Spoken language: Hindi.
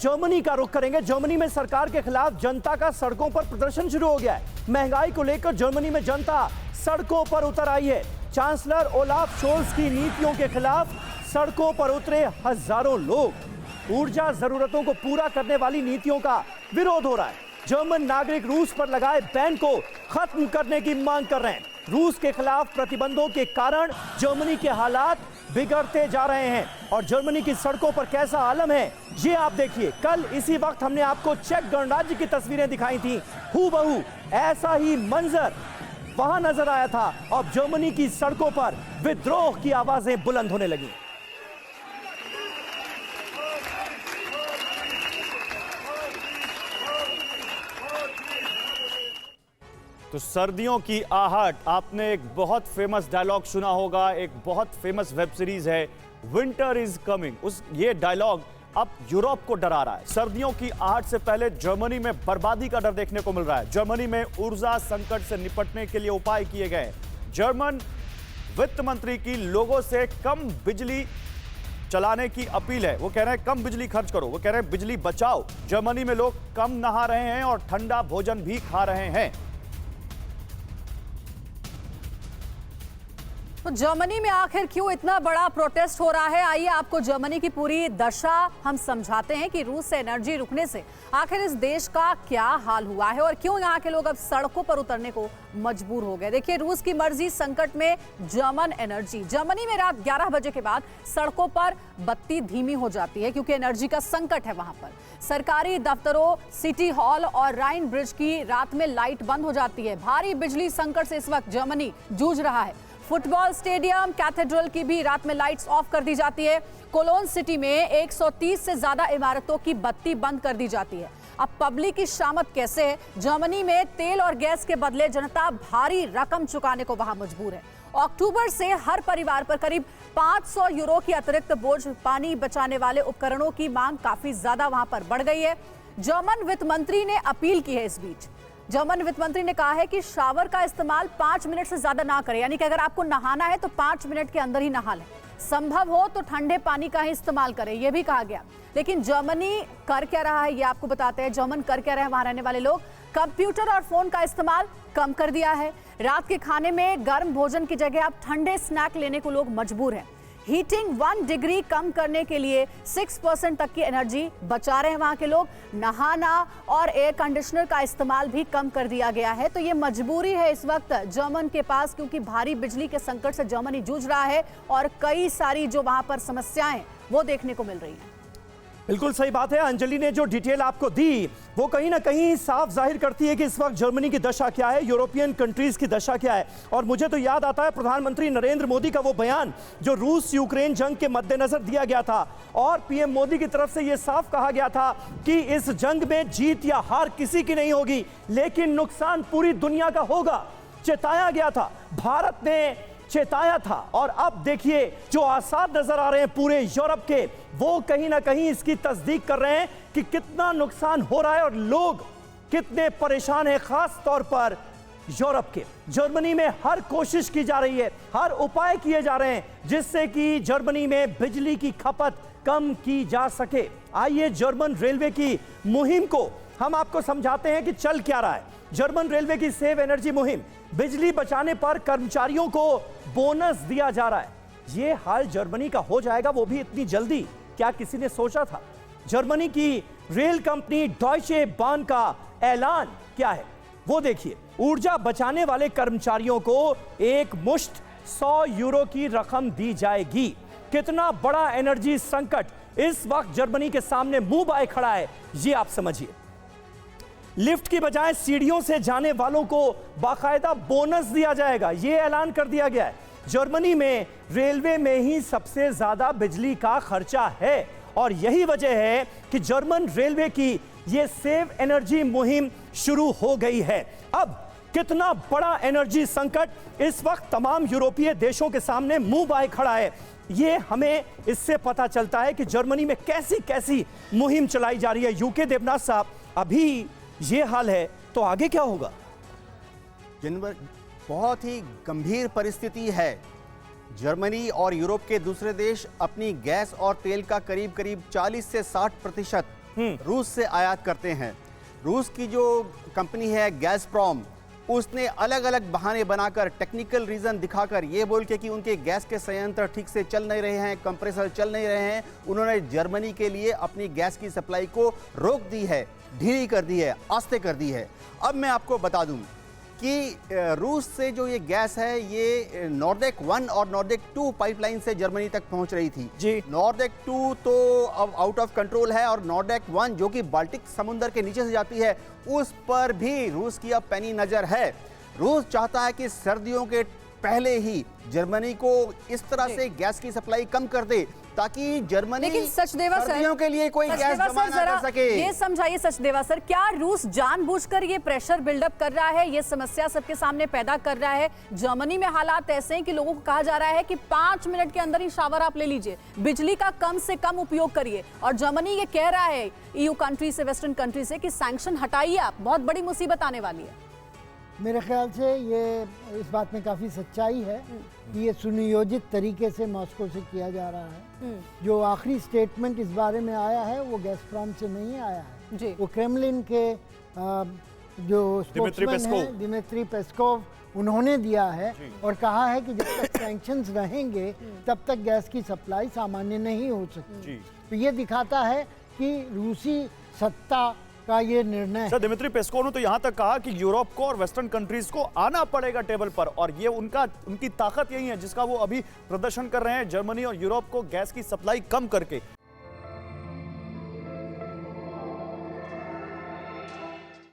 जर्मनी का रुख करेंगे। जर्मनी में सरकार के खिलाफ जनता का सड़कों पर प्रदर्शन शुरू हो गया है। महंगाई को लेकर जर्मनी में जनता सड़कों पर उतर आई है। चांसलर ओलाफ शोल्स की नीतियों के खिलाफ सड़कों पर उतरे हजारों लोग। ऊर्जा जरूरतों को पूरा करने वाली नीतियों का विरोध हो रहा है। जर्मन नागरिक रूस पर लगाए बैन को खत्म करने की मांग कर रहे हैं। रूस के खिलाफ प्रतिबंधों के कारण जर्मनी के हालात बिगड़ते जा रहे हैं और जर्मनी की सड़कों पर कैसा आलम है ये आप देखिए। कल इसी वक्त हमने आपको चेक गणराज्य की तस्वीरें दिखाई थी, हूबहू ऐसा ही मंजर वहां नजर आया था। अब जर्मनी की सड़कों पर विद्रोह की आवाजें बुलंद होने लगी। तो सर्दियों की आहट, आपने एक बहुत फेमस डायलॉग सुना होगा, एक बहुत फेमस वेब सीरीज है विंटर इज कमिंग। ये डायलॉग अब यूरोप को डरा रहा है। सर्दियों की आहट से पहले जर्मनी में बर्बादी का डर देखने को मिल रहा है। जर्मनी में ऊर्जा संकट से निपटने के लिए उपाय किए गए। जर्मन वित्त मंत्री की लोगों से कम बिजली चलाने की अपील है। वो कह रहे हैं कम बिजली खर्च करो, वो कह रहे हैं बिजली बचाओ। जर्मनी में लोग कम नहा रहे हैं और ठंडा भोजन भी खा रहे हैं। तो जर्मनी में आखिर क्यों इतना बड़ा प्रोटेस्ट हो रहा है, आइए आपको जर्मनी की पूरी दशा हम समझाते हैं कि रूस से एनर्जी रुकने से आखिर इस देश का क्या हाल हुआ है और क्यों यहाँ के लोग अब सड़कों पर उतरने को मजबूर हो गए। देखिए, रूस की मर्जी संकट में जर्मन एनर्जी। जर्मनी में रात 11 बजे के बाद सड़कों पर बत्ती धीमी हो जाती है क्योंकि एनर्जी का संकट है। वहां पर सरकारी दफ्तरों, सिटी हॉल और राइन ब्रिज की रात में लाइट बंद हो जाती है। भारी बिजली संकट से इस वक्त जर्मनी जूझ रहा है। फुटबॉल स्टेडियम, कैथेड्रल की भी रात में लाइट्स ऑफ कर दी जाती है। कोलोन सिटी में 130 से ज्यादा इमारतों की बत्ती बंद कर दी जाती है। अब पब्लिक की शामत कैसे है? जर्मनी में तेल और गैस के बदले जनता भारी रकम चुकाने को वहां मजबूर है। अक्टूबर से हर परिवार पर करीब 500 यूरो की अतिरिक्त बोझ। पानी बचाने वाले उपकरणों की मांग काफी ज्यादा वहां पर बढ़ गई है। जर्मन वित्त मंत्री ने अपील की है। इस बीच जर्मन वित्त मंत्री ने कहा है कि शावर का इस्तेमाल 5 मिनट से ज्यादा ना करें, यानी कि अगर आपको नहाना है तो 5 मिनट के अंदर ही नहा लें। संभव हो तो ठंडे पानी का ही इस्तेमाल करें, यह भी कहा गया। लेकिन जर्मनी कर क्या रहा है ये आपको बताते हैं। जर्मन कर क्या रहे हैं वहां रहने वाले लोग? कंप्यूटर और फोन का इस्तेमाल कम कर दिया है। रात के खाने में गर्म भोजन की जगह अब ठंडे स्नैक लेने को लोग मजबूर हैं। हीटिंग 1 डिग्री कम करने के लिए 6% तक की एनर्जी बचा रहे हैं वहां के लोग। नहाना और एयर कंडीशनर का इस्तेमाल भी कम कर दिया गया है। तो ये मजबूरी है इस वक्त जर्मन के पास, क्योंकि भारी बिजली के संकट से जर्मनी जूझ रहा है और कई सारी जो वहां पर समस्याएं वो देखने को मिल रही हैं। बिल्कुल सही बात है। अंजलि ने जो डिटेल आपको दी वो कहीं ना कहीं साफ जाहिर करती है कि इस वक्त जर्मनी की दशा क्या है, यूरोपियन कंट्रीज की दशा क्या है। और मुझे तो याद आता है प्रधानमंत्री नरेंद्र मोदी का वो बयान जो रूस यूक्रेन जंग के मद्देनजर दिया गया था और पीएम मोदी की तरफ से ये साफ कहा गया था कि इस जंग में जीत या हार किसी की नहीं होगी, लेकिन नुकसान पूरी दुनिया का होगा। चेताया गया था, भारत ने चेताया था। और अब देखिए जो आसार नजर आ रहे हैं पूरे यूरोप के, वो कहीं ना कहीं इसकी तस्दीक कर रहे हैं कि कितना नुकसान हो रहा है और लोग कितने परेशान हैं, खास तौर पर यूरोप के। जर्मनी में हर कोशिश की जा रही है, हर उपाय किए जा रहे हैं जिससे कि जर्मनी में बिजली की खपत कम की जा सके। आइए जर्मन रेलवे की मुहिम को हम आपको समझाते हैं कि चल क्या रहा है। जर्मन रेलवे की सेव एनर्जी मुहिम, बिजली बचाने पर कर्मचारियों को बोनस दिया जा रहा है। यह हाल जर्मनी का हो जाएगा, वो भी इतनी जल्दी, क्या किसी ने सोचा था? जर्मनी की रेल कंपनी डॉयचे बाहन का ऐलान क्या है वो देखिए। ऊर्जा बचाने वाले कर्मचारियों को एक मुश्त 100 यूरो की रकम दी जाएगी। कितना बड़ा एनर्जी संकट इस वक्त जर्मनी के सामने मुंह बाए खड़ा है, ये आप समझिए। लिफ्ट की बजाय सीढ़ियों से जाने वालों को बाकायदा बोनस दिया जाएगा, यह ऐलान कर दिया गया है। जर्मनी में रेलवे में ही सबसे ज्यादा बिजली का खर्चा है और यही वजह है कि जर्मन रेलवे की यह सेव एनर्जी मुहिम शुरू हो गई है। अब कितना बड़ा एनर्जी संकट इस वक्त तमाम यूरोपीय देशों के सामने मुंह बाए खड़ा है, ये हमें इससे पता चलता है कि जर्मनी में कैसी कैसी मुहिम चलाई जा रही है। यूके देवनाथ साहब, अभी ये हाल है तो आगे क्या होगा? बहुत ही गंभीर परिस्थिति है। जर्मनी और यूरोप के दूसरे देश अपनी गैस और तेल का करीब करीब 40 से 60% रूस से आयात करते हैं। रूस की जो कंपनी है गैसप्रॉम, उसने अलग अलग बहाने बनाकर, टेक्निकल रीज़न दिखाकर, ये बोल के कि उनके गैस के संयंत्र ठीक से चल नहीं रहे हैं, कंप्रेसर चल नहीं रहे हैं, उन्होंने जर्मनी के लिए अपनी गैस की सप्लाई को रोक दी है, ढीली कर दी है, आस्ते कर दी है। अब मैं आपको बता दूं कि रूस से जो ये गैस है, ये नॉर्डेक 1 और नॉर्डेक 2 पाइपलाइन से जर्मनी तक पहुंच रही थी जी। नॉर्डेक 2 तो अब आउट ऑफ कंट्रोल है, और नॉर्डेक 1 जो कि बाल्टिक समुद्र के नीचे से जाती है, उस पर भी रूस की अब पैनी नजर है। रूस चाहता है कि सर्दियों के पहले ही जर्मनी को इस तरह से गैस की सप्लाई कम कर दे, ताकि जर्मनी लेकिन सचदेवा सर, सर्दियों के लिए कोई गैस सचदेवा जमा सर, ना कर सके। ये समझाइए सचदेवा सर, क्या रूस जानबूझकर ये प्रेशर बिल्डअप कर रहा है, ये समस्या सबके सामने पैदा कर रहा है? जर्मनी में हालात ऐसे हैं कि लोगों को कहा जा रहा है कि 5 मिनट के अंदर ही शावर आप ले लीजिए, बिजली का कम से कम उपयोग करिए, और जर्मनी ये कह रहा है ईयू कंट्री से, वेस्टर्न कंट्री से, कि सैंक्शन हटाइए आप, बहुत बड़ी मुसीबत आने वाली है। मेरे ख्याल से ये इस बात में काफ़ी सच्चाई है कि ये सुनियोजित तरीके से मॉस्को से किया जा रहा है। जो आखिरी स्टेटमेंट इस बारे में आया है वो गैसप्रॉम से नहीं आया है जी। वो क्रेमलिन के जो स्पोक्समैन हैं दिमित्री पेस्कोव, उन्होंने दिया है और कहा है कि जब तक सैंक्शंस रहेंगे तब तक गैस की सप्लाई सामान्य नहीं हो सकती। तो ये दिखाता है कि रूसी सत्ता का ये निर्णय। सर, दिमित्री पेस्कोव ने तो यहां तक कहा कि यूरोप को और वेस्टर्न कंट्रीज को आना पड़ेगा टेबल पर, और ये उनकी ताकत यही है जिसका वो अभी प्रदर्शन कर रहे हैं, जर्मनी और यूरोप को गैस की सप्लाई कम करके।